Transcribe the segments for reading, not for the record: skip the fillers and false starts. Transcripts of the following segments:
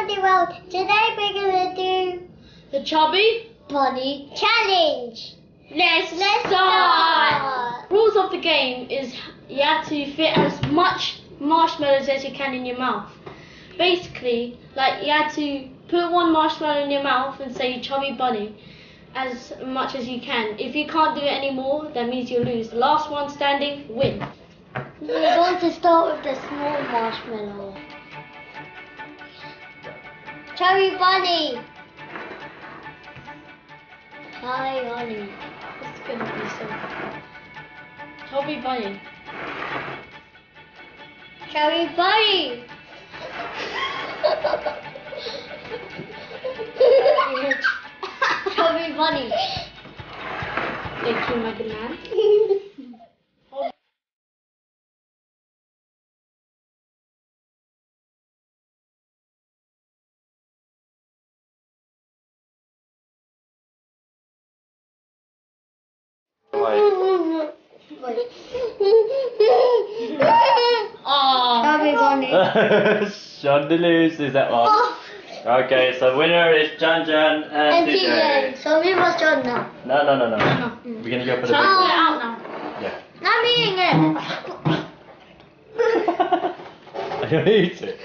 Chubby World. Today we're gonna do the Chubby Bunny Challenge. Let's start. Rules of the game is you have to fit as much marshmallows as you can in your mouth. Basically, like you have to put one marshmallow in your mouth and say Chubby Bunny as much as you can. If you can't do it anymore, that means you lose. The last one standing win. We're going to start with the small marshmallow. Chubby Bunny. Hi, Ollie. It's gonna be so. Chubby Bunny. Chubby Bunny. Chubby Bunny. Thank you, my good man. Chubby Bunny. Chandelus, is that one? Okay, so winner is Jan and TJ. So we must join now. No. We're gonna go for the big Shall I one. put it out now? Yeah. I'm eating it. I'm gonna eat it.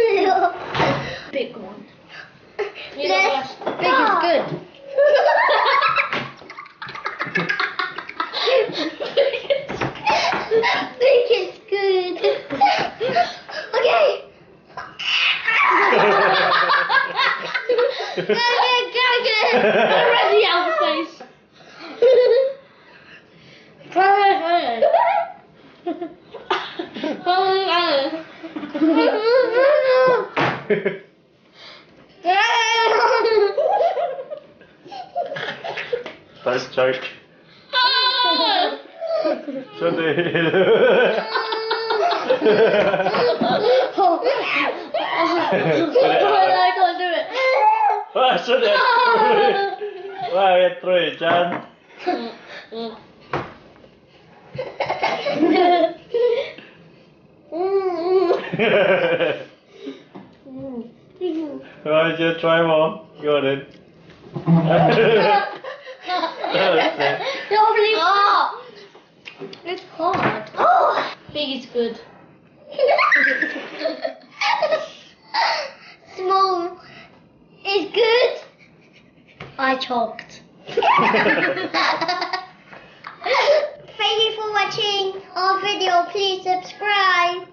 Big one. Let's Big is good. Big is good. Okay. Go. Already out of space. First joke. Chandelus. I can't do it. I should have through it. Why I threw it, Jan? Why don't you try more? Go on then. It's hard. Big is good. Small is good. I choked. Thank you for watching our video. Please subscribe.